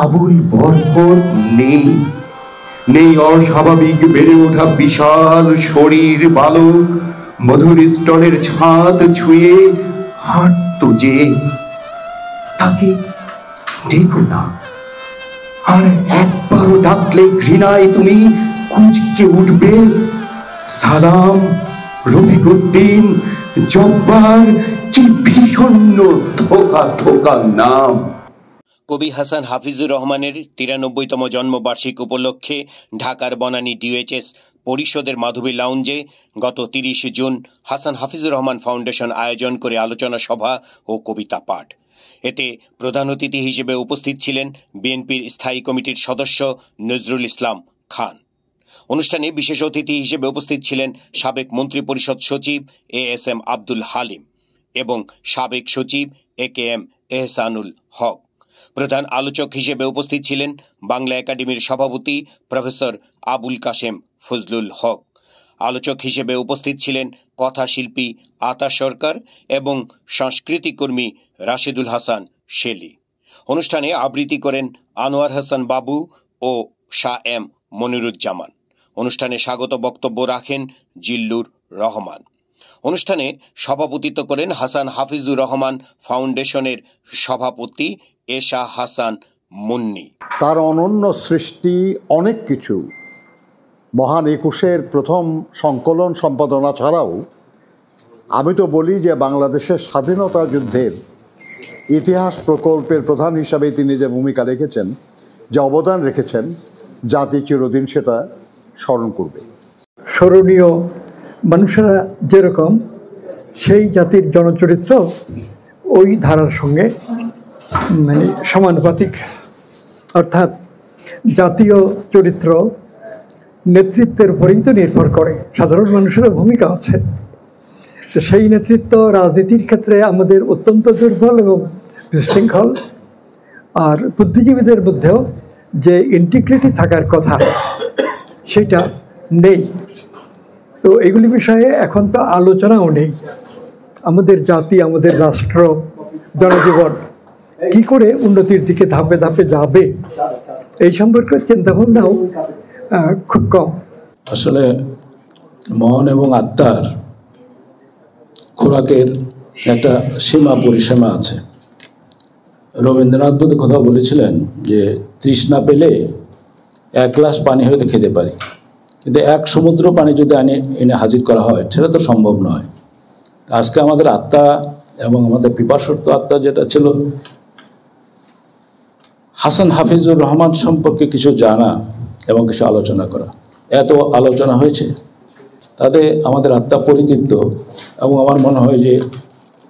আবুল বরকত নেই, নেই অস্বাভাবিক বেড়ে ওঠা বিশাল শরীর বালক মধুর স্তনের ছাদ ছুঁয়ে হাঁটত যে। তাকে দেখো না, আর একবারও ডাকলে ঘৃণায় তুমি কুঁচকে উঠবে। সালাম, রফিকুদ্দিন, জব্বার, কি ভীষণ ধোকা ধোকা নাম। কবি হাসান হাফিজুর রহমানের 93তম জন্মবার্ষিকী উপলক্ষে ঢাকার বনানী ডিওএইচএস পরিষদের মাধবী লাউঞ্জে গত 30 জুন হাসান হাফিজুর রহমান ফাউন্ডেশন আয়োজন করে আলোচনা সভা ও কবিতা পাঠ। এতে প্রধান অতিথি হিসেবে উপস্থিত ছিলেন বিএনপির স্থায়ী কমিটির সদস্য নজরুল ইসলাম খান। অনুষ্ঠানে বিশেষ অতিথি হিসেবে উপস্থিত ছিলেন সাবেক মন্ত্রিপরিষদ সচিব এএসএম আব্দুল হালিম এবং সাবেক সচিব একেএম এহসানুল হক। প্রধান আলোচক হিসেবে উপস্থিত ছিলেন বাংলা একাডেমির সভাপতি প্রফেসর আবুল কাশেম ফজলুল হক। আলোচক হিসেবে উপস্থিত ছিলেন কথাশিল্পী আতা সরকার এবং সংস্কৃতি কর্মী রাশেদুল হাসান শেলি। অনুষ্ঠানে আবৃত্তি করেন আনোয়ার হাসান বাবু ও শাহ এম মনিরুজ্জামান। অনুষ্ঠানে স্বাগত বক্তব্য রাখেন জিল্লুর রহমান। অনুষ্ঠানে সভাপতিত্ব করেন হাসান হাফিজুর রহমান ফাউন্ডেশনের সভাপতি এশা হাসান মুন্নি। তার অনন্য সৃষ্টি অনেক কিছু। মহান একুশের প্রথম সংকলন সম্পাদনা ছাড়াও আমি তো বলি যে বাংলাদেশের স্বাধীনতা যুদ্ধের ইতিহাস প্রকল্পের প্রধান হিসাবে তিনি যে ভূমিকা রেখেছেন, যে অবদান রেখেছেন, জাতি চিরদিন সেটা স্মরণ করবে। স্মরণীয় মানুষেরা যেরকম, সেই জাতির জনচরিত্র ওই ধারার সঙ্গে সমানুপাতিক। অর্থাৎ জাতীয় চরিত্র নেতৃত্বের উপরেই তো নির্ভর করে, সাধারণ মানুষেরও ভূমিকা আছে। তো সেই নেতৃত্ব রাজনীতির ক্ষেত্রে আমাদের অত্যন্ত দুর্বল এবং বিশৃঙ্খল। আর বুদ্ধিজীবীদের মধ্যেও যে ইন্টিগ্রিটি থাকার কথা সেটা নেই। তো এগুলি বিষয়ে এখন তো আলোচনাও নেই। আমাদের জাতি, আমাদের রাষ্ট্র, জনজীবন কি করে উন্নতির দিকে ধাপে ধাপে যাবে এই সম্পর্কে চিন্তাভাবনাও খুব কম। আসলে মন এবং আত্মার খোরাকের একটা সীমা পরিসীমা আছে। রবীন্দ্রনাথ তো কথা বলেছিলেন যে তৃষ্ণা পেলে 1 গ্লাস পানি হয়তো খেতে পারি, কিন্তু 1 সমুদ্র পানি যদি এনে হাজির করা হয় সেটা তো সম্ভব নয়। আজকে আমাদের আত্মা এবং আমাদের পিপাসর্ত আত্মা যেটা ছিল, হাসান হাফিজুর রহমান সম্পর্কে কিছু জানা এবং কিছু আলোচনা করা। এত আলোচনা হয়েছে, তাতে আমাদের আত্মা পরিতৃপ্ত এবং আমার মনে হয় যে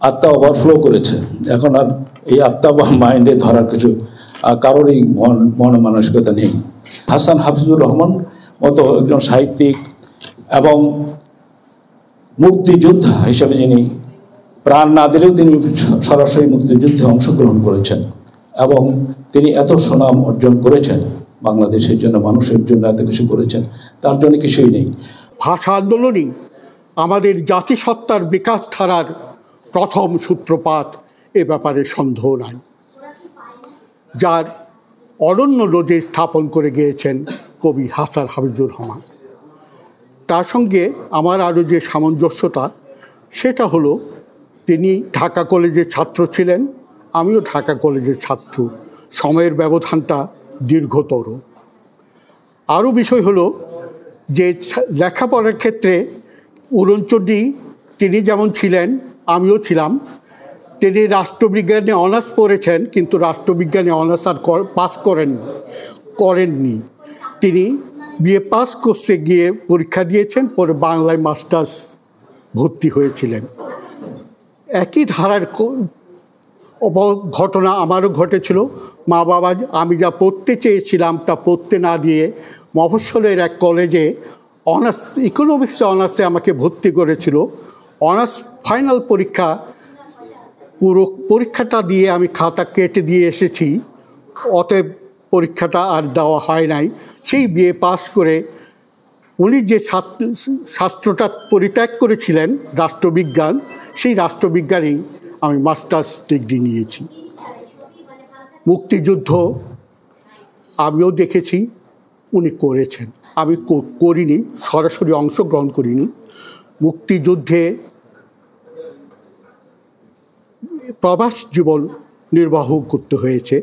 আত্মা ওভারফ্লো করেছে। এখন আর এই আত্মা বা মাইন্ডে ধরার কিছু কারোরই মন মানসিকতা নেই। হাসান হাফিজুর রহমান মতো একজন সাহিত্যিক এবং মুক্তিযোদ্ধা হিসেবে যিনি প্রাণ না দিলেও তিনি সরাসরি মুক্তিযুদ্ধে অংশগ্রহণ করেছেন এবং তিনি এত সুনাম অর্জন করেছেন, বাংলাদেশের জন্য, মানুষের জন্য এত কিছু করেছেন, তার জন্য কিছুই নেই। ভাষা আন্দোলনই আমাদের জাতিসত্তার বিকাশ ধারার প্রথম সূত্রপাত, এ ব্যাপারে সন্দেহ নাই, যার অনন্য নজির স্থাপন করে গিয়েছেন কবি হাসান হাফিজুর রহমান। তার সঙ্গে আমার আরও যে সামঞ্জস্যতা, সেটা হলো তিনি ঢাকা কলেজের ছাত্র ছিলেন, আমিও ঢাকা কলেজের ছাত্র। সময়ের ব্যবধানটা দীর্ঘতর। আরও বিষয় হলো যে লেখাপড়ার ক্ষেত্রে উড়নচণ্ডী তিনি যেমন ছিলেন, আমিও ছিলাম। তিনি রাষ্ট্রবিজ্ঞানে অনার্স পড়েছেন, কিন্তু রাষ্ট্রবিজ্ঞানে অনার্স আর পাস করেননি। তিনি বিএ পাস কোর্সে গিয়ে পরীক্ষা দিয়েছেন, পরে বাংলায় মাস্টার্স ভর্তি হয়েছিলেন। একই ধারার ঘটনা আমারও ঘটেছিল। মা বাবা আমি যা পড়তে চেয়েছিলাম তা পড়তে না দিয়ে মফস্বলের এক কলেজে অনার্স ইকোনমিক্সে অনার্সে আমাকে ভর্তি করেছিল। অনার্স ফাইনাল পুরো পরীক্ষাটা দিয়ে আমি খাতা কেটে দিয়ে এসেছি, অতএব পরীক্ষাটা আর দেওয়া হয় নাই। সেই বিএ পাস করে উনি যে শাস্ত্রটা পরিত্যাগ করেছিলেন, রাষ্ট্রবিজ্ঞান, সেই রাষ্ট্রবিজ্ঞানেই আমি মাস্টার্স ডিগ্রি নিয়েছি। মুক্তিযুদ্ধ আমিও দেখেছি উনি করেছেন। আমি করিনি, সরাসরি অংশগ্রহণ করিনি। মুক্তিযুদ্ধে প্রবাস জীবন নির্বাহ করতে হয়েছে।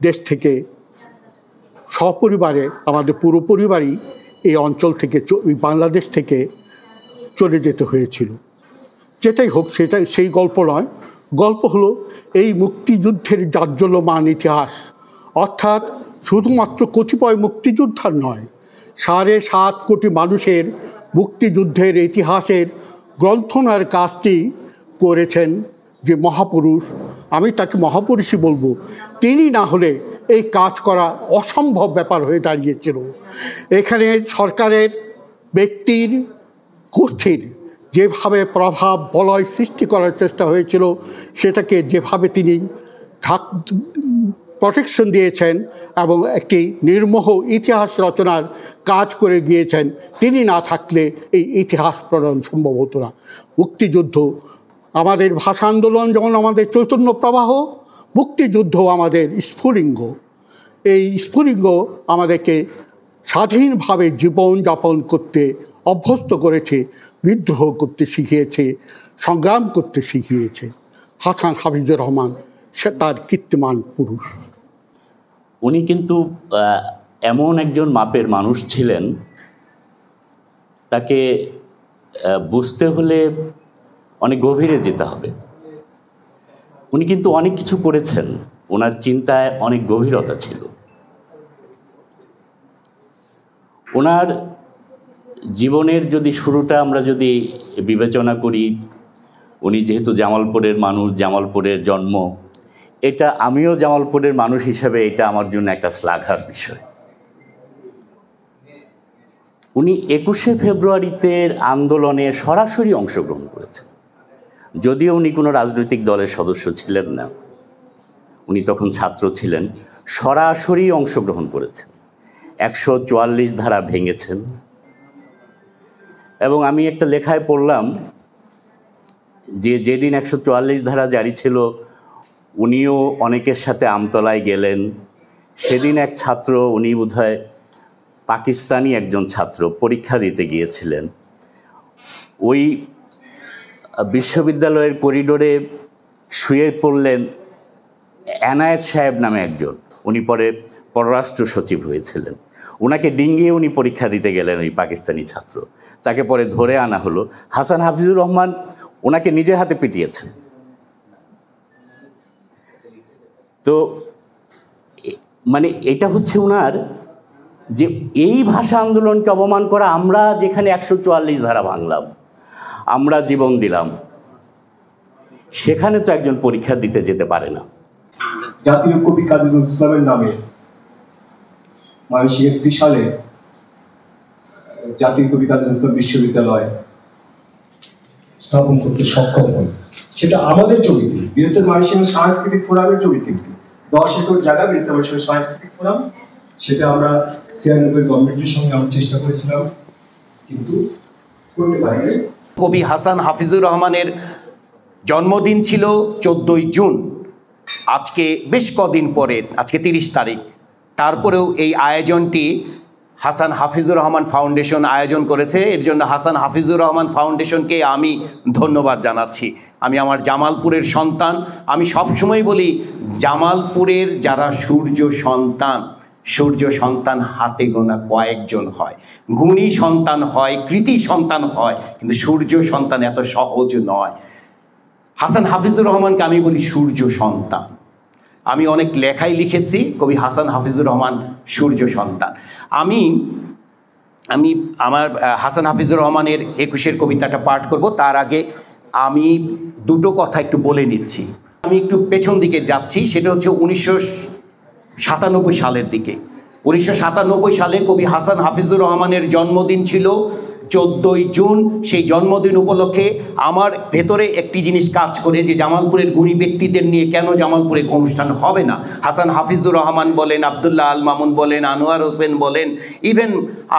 দেশ থেকে সপরিবারে আমাদের পুরো পরিবারই এই অঞ্চল থেকে বাংলাদেশ থেকে চলে যেতে হয়েছিল। যেটাই হোক, সেই গল্প নয়। গল্প হলো এই মুক্তিযুদ্ধের জাজ্বল্যমান ইতিহাস, অর্থাৎ শুধুমাত্র কতিপয় মুক্তিযোদ্ধার নয়, 7.5 কোটি মানুষের মুক্তিযুদ্ধের ইতিহাসের গ্রন্থনার কাজটি করেছেন যে মহাপুরুষ, আমি তাকে মহাপুরুষই বলবো। তিনি না হলে এই কাজ করা অসম্ভব ব্যাপার হয়ে দাঁড়িয়েছিল। এখানে সরকারের, ব্যক্তির, গোষ্ঠীর যেভাবে প্রভাব বলয় সৃষ্টি করার চেষ্টা হয়েছিল, সেটাকে যেভাবে তিনি প্রোটেকশন দিয়েছেন এবং একটি নির্মোহ ইতিহাস রচনার কাজ করে গিয়েছেন, তিনি না থাকলে এই ইতিহাস প্রণয়ন সম্ভব হতো না। মুক্তিযুদ্ধ আমাদের ভাষা আন্দোলন যেমন আমাদের চৈতন্য প্রবাহ, মুক্তিযুদ্ধ আমাদের স্ফুলিঙ্গ। এই স্ফুলিঙ্গ আমাদেরকে স্বাধীনভাবে জীবনযাপন করতে অভ্যস্ত করেছে, বিদ্রোহ করতে শিখিয়েছে, সংগ্রাম করতে শিখিয়েছে। হাসান হাফিজুর রহমান সে তার কীর্তিমান পুরুষ। উনি কিন্তু এমন একজন মাপের মানুষ ছিলেন, তাকে বুঝতে হলে অনেক গভীরে যেতে হবে। উনি কিন্তু অনেক কিছু করেছেন, ওনার চিন্তায় অনেক গভীরতা ছিল। ওনার জীবনের যদি শুরুটা আমরা যদি বিবেচনা করি, উনি যেহেতু জামালপুরের মানুষ, জামালপুরের জন্ম, এটা আমিও জামালপুরের মানুষ হিসেবে এটা আমার জন্য একটা শ্লাঘার বিষয়। উনি 21শে ফেব্রুয়ারিতে আন্দোলনে সরাসরি অংশগ্রহণ করেছেন, যদিও উনি কোনো রাজনৈতিক দলের সদস্য ছিলেন না, উনি তখন ছাত্র ছিলেন। সরাসরি অংশগ্রহণ করেছেন, 144 ধারা ভেঙেছেন। এবং আমি একটা লেখায় পড়লাম যে যেদিন 144 ধারা জারি ছিল, উনিও অনেকের সাথে আমতলায় গেলেন। সেদিন এক ছাত্র, উনি বোধহয় পাকিস্তানি একজন ছাত্র, পরীক্ষা দিতে গিয়েছিলেন। ওই বিশ্ববিদ্যালয়ের করিডোরে শুয়ে পড়লেন এনায়েত সাহেব নামে একজন, উনি পরে পররাষ্ট্র সচিব হয়েছিলেন। ওনাকে ডিঙ্গিয়ে উনি পরীক্ষা দিতে গেলেন, ওই পাকিস্তানি ছাত্র। তাকে পরে ধরে আনা হলো। হাসান হাফিজুর রহমান ওনাকে নিজের হাতে পিটিয়েছেন। তো মানে এটা হচ্ছে ওনার যে এই ভাষা আন্দোলনকে অপমান করা, আমরা যেখানে 144 ধারা ভাঙলাম, আমরা জীবন দিলাম, সেখানে তো একজন পরীক্ষা দিতে যেতে পারে না। জাতীয় কবি কাজী নজরুল ইসলামের নামে ময়মনসিংহের 31 সালে জাতীয় কবি কাজী নজরুল ইসলাম বিশ্ববিদ্যালয় স্থাপন করতে সক্ষম হই। সেটা আমাদের চরিত্র, বৃহত্তর ময়মনসিংহ সাংস্কৃতিক ফোরামের চরিত্র। 10 একর জায়গা বৃহত্তর ময়মনসিংহ সাংস্কৃতিক ফোরাম, সেটা আমরা 96 গভর্নমেন্টের সঙ্গে আমরা চেষ্টা করেছিলাম, কিন্তু করতে পারিনি। কবি হাসান হাফিজুর রহমানের জন্মদিন ছিল 14ই জুন। আজকে বেশ কদিন পরে, আজকে 30 তারিখ, তারপরেও এই আয়োজনটি হাসান হাফিজুর রহমান ফাউন্ডেশন আয়োজন করেছে। এর জন্য হাসান হাফিজুর রহমান ফাউন্ডেশনকে আমি ধন্যবাদ জানাচ্ছি। আমি আমার জামালপুরের সন্তান, আমি সবসময় বলি জামালপুরের যারা সূর্য সন্তান হাতে গোনা কয়েকজন হয়, গুণী সন্তান হয়, কৃতি সন্তান হয়, কিন্তু সূর্য সন্তান এত সহজ নয়। হাসান হাফিজুর রহমানকে আমি বলি সূর্য সন্তান। আমি অনেক লেখাই লিখেছি, কবি হাসান হাফিজুর রহমান সূর্য সন্তান। আমি আমার হাসান হাফিজুর রহমানের 21-এর কবিতাটা পাঠ করব। তার আগে আমি দুটো কথা একটু বলে নিচ্ছি। আমি একটু পেছন দিকে যাচ্ছি, সেটা হচ্ছে 1997 সালের দিকে। 1997 সালে কবি হাসান হাফিজুর রহমানের জন্মদিন ছিল 14ই জুন। সেই জন্মদিন উপলক্ষে আমার ভেতরে একটি জিনিস কাজ করে যে জামালপুরের গুণী ব্যক্তিদের নিয়ে কেন জামালপুরে অনুষ্ঠান হবে না। হাসান হাফিজুর রহমান বলেন, আবদুল্লাহ আল মামুন বলেন, আনোয়ার হোসেন বলেন, ইভেন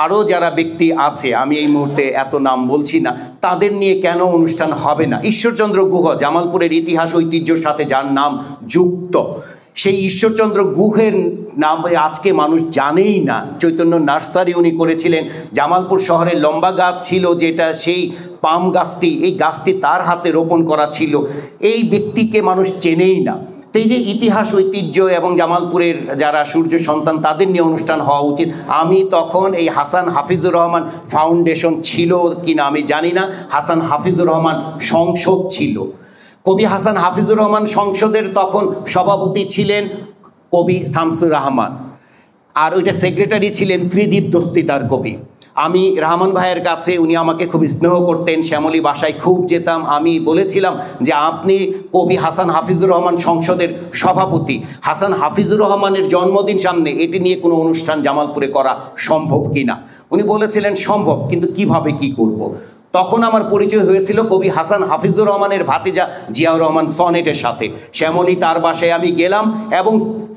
আরও যারা ব্যক্তি আছে, আমি এই মুহূর্তে এত নাম বলছি না, তাদের নিয়ে কেন অনুষ্ঠান হবে না। ঈশ্বরচন্দ্র গুহ জামালপুরের ইতিহাস ঐতিহ্যের সাথে যার নাম যুক্ত, সেই ঈশ্বরচন্দ্র গুহের নাম আজকে মানুষ জানেই না। চৈতন্য নার্সারি উনি করেছিলেন। জামালপুর শহরে লম্বা গাছ ছিল যেটা সেই পাম গাছটি, এই গাছটি তার হাতে রোপণ করা ছিল। এই ব্যক্তিকে মানুষ চেনেই না। তো এই যে ইতিহাস ঐতিহ্য এবং জামালপুরের যারা সূর্য সন্তান তাদের নিয়ে অনুষ্ঠান হওয়া উচিত। আমি তখন এই হাসান হাফিজুর রহমান ফাউন্ডেশন ছিল কিনা আমি জানি না, হাসান হাফিজুর রহমান সংসদ ছিল। কবি হাসান হাফিজুর রহমান সংসদের তখন সভাপতি ছিলেন কবি শামসুর রহমান, আর ওইটা সেক্রেটারি ছিলেন ত্রিদীপ দস্তিদার কবি। আমি রহমান ভাইয়ের কাছে, উনি আমাকে খুব স্নেহ করতেন, শ্যামলী বাসায় খুব যেতাম। আমি বলেছিলাম যে আপনি কবি হাসান হাফিজুর রহমান সংসদের সভাপতি, হাসান হাফিজুর রহমানের জন্মদিন সামনে, এটি নিয়ে কোনো অনুষ্ঠান জামালপুরে করা সম্ভব কিনা। উনি বলেছিলেন সম্ভব, কিন্তু কিভাবে কি করব। তখন আমার পরিচয় হয়েছিল কবি হাসান হাফিজুর রহমানের ভাতিজা জিয়াউর রহমান সনেটের সাথে। শ্যামলী তার বাসায় আমি গেলাম এবং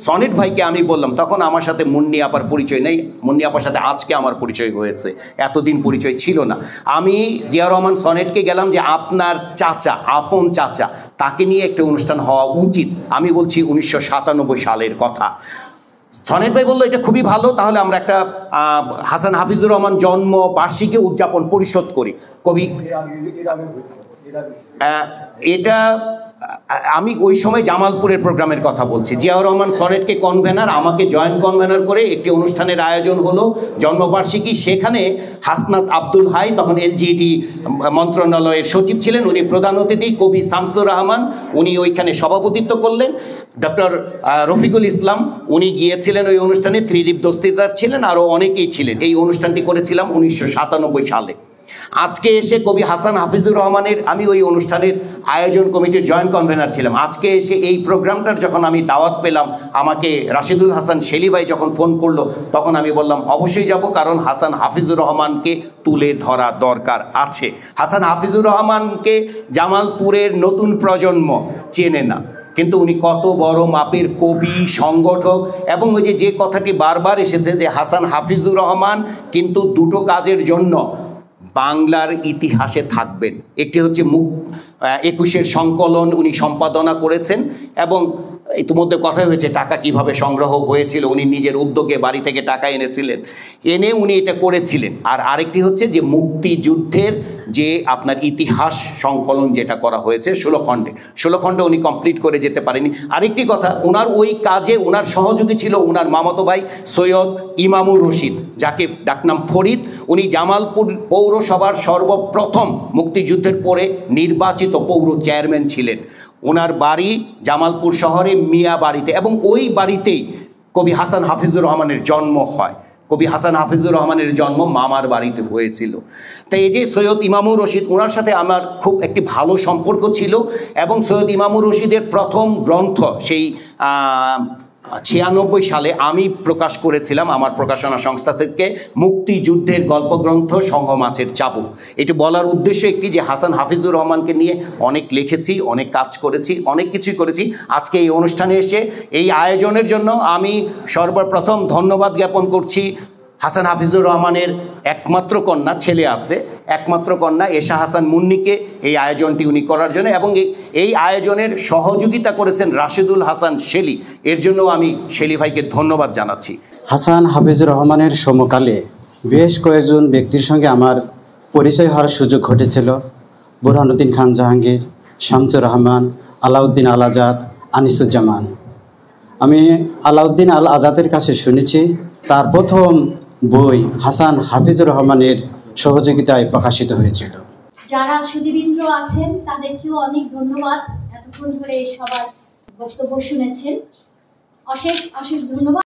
সনেট ভাইকে আমি বললাম, তখন আমার সাথে মুন্নি আপার পরিচয় নেই, মুন্নি আপার সাথে আজকে আমার পরিচয় হয়েছে, এতদিন পরিচয় ছিল না। আমি জিয়াউর রহমান সনেটকে গেলাম যে আপনার চাচা, আপন চাচা, তাকে নিয়ে একটা অনুষ্ঠান হওয়া উচিত। আমি বলছি 1997 সালের কথা। সনেট ভাই বললো এটা খুবই ভালো, তাহলে আমরা একটা হাসান হাফিজুর রহমান জন্ম বার্ষিকী উদযাপন পরিষদ করি। কবি এটা আমি ওই সময় জামালপুরের প্রোগ্রামের কথা বলছি। জিয়াউর রহমান সনেটকে কনভেনার, আমাকে জয়েন্ট কনভেনার করে একটি অনুষ্ঠানের আয়োজন হলো জন্মবার্ষিকী। সেখানে হাসনাত আব্দুল হাই, তখন এলজিডি মন্ত্রণালয়ের সচিব ছিলেন, উনি প্রধান অতিথি। কবি শামসুর রহমান উনি ওইখানে সভাপতিত্ব করলেন। ডক্টর রফিকুল ইসলাম উনি গিয়েছিলেন ওই অনুষ্ঠানে, ত্রিদীপ দস্তিদার ছিলেন, আরও অনেকেই ছিলেন। এই অনুষ্ঠানটি করেছিলাম 1997 সালে। আজকে এসে কবি হাসান হাফিজুর রহমানের, আমি ওই অনুষ্ঠানের আয়োজন কমিটির জয়েন্ট কনভেনার ছিলাম। আজকে এসে এই প্রোগ্রামটার যখন আমি দাওয়াত পেলাম, আমাকে রাশিদুল হাসান শেলি ভাই যখন ফোন করলো, তখন আমি বললাম অবশ্যই যাব, কারণ হাসান হাফিজুর রহমানকে তুলে ধরা দরকার আছে। হাসান হাফিজুর রহমানকে জামালপুরের নতুন প্রজন্ম চেনে না, কিন্তু উনি কত বড় মাপের কবি, সংগঠক। এবং ওই যে কথাটি বারবার এসেছে যে হাসান হাফিজুর রহমান কিন্তু দুটো কাজের জন্য বাংলার ইতিহাসে থাকবেন। একটি হচ্ছে 21-এর সংকলন উনি সম্পাদনা করেছেন, এবং ইতিমধ্যে কথা হয়েছে টাকা কিভাবে সংগ্রহ হয়েছিল, উনি নিজের উদ্যোগে বাড়ি থেকে টাকা এনেছিলেন, এনে উনি এটা করেছিলেন। আর আরেকটি হচ্ছে যে মুক্তিযুদ্ধের যে আপনার ইতিহাস সংকলন যেটা করা হয়েছে 16 খণ্ডে উনি কমপ্লিট করে যেতে পারেনি। আরেকটি কথা, ওনার ওই কাজে ওনার সহযোগী ছিল ওনার মামাতো ভাই সৈয়দ ইমামুর রশিদ, যাকে ডাকনাম ফরিদ। উনি জামালপুর পৌরসভার সর্বপ্রথম মুক্তিযুদ্ধের পরে নির্বাচিত পৌর চেয়ারম্যান ছিলেন। ওনার বাড়ি জামালপুর শহরে মিয়া বাড়িতে, এবং ওই বাড়িতেই কবি হাসান হাফিজুর রহমানের জন্ম হয়। কবি হাসান হাফিজুর রহমানের জন্ম মামার বাড়িতে হয়েছিল। তাই এই যে সৈয়দ ইমামুর রশিদ, ওনার সাথে আমার খুব একটি ভালো সম্পর্ক ছিল। এবং সৈয়দ ইমামুর রশিদের প্রথম গ্রন্থ সেই 96 সালে আমি প্রকাশ করেছিলাম আমার প্রকাশনা সংস্থা থেকে, মুক্তিযুদ্ধের গল্পগ্রন্থ সংঘ মাছের চাবুক। এটি বলার উদ্দেশ্য একটি যে হাসান হাফিজুর রহমানকে নিয়ে অনেক লিখেছি, অনেক কাজ করেছি, অনেক কিছুই করেছি। আজকে এই অনুষ্ঠানে এসে এই আয়োজনের জন্য আমি সর্বপ্রথম ধন্যবাদ জ্ঞাপন করছি হাসান হাফিজুর রহমানের একমাত্র কন্যা, ছেলে আছে, একমাত্র কন্যা এশা হাসান মুন্নিকে এই আয়োজনটি উনি করার জন্য, এবং এই আয়োজনের সহযোগিতা করেছেন রাশিদুল হাসান শেলি। এর জন্য আমি শেলি ভাইকে ধন্যবাদ জানাচ্ছি। হাসান হাফিজুর রহমানের সমকালে বেশ কয়েকজন ব্যক্তির সঙ্গে আমার পরিচয় হওয়ার সুযোগ ঘটেছিল। বুরহানুদ্দিন খান জাহাঙ্গীর, শামসুর রহমান, আলাউদ্দিন আল আজাদ, আনিসুজ্জামান। আমি আলাউদ্দিন আল আজাদের কাছে শুনেছি তার প্রথম বই হাসান হাফিজুর রহমানের সহযোগিতায় প্রকাশিত হয়েছিল। যারা সুধীবৃন্দ আছেন তাদেরকেও অনেক ধন্যবাদ, এতক্ষণ ধরে সবার বক্তব্য শুনেছেন, অশেষ অশেষ ধন্যবাদ।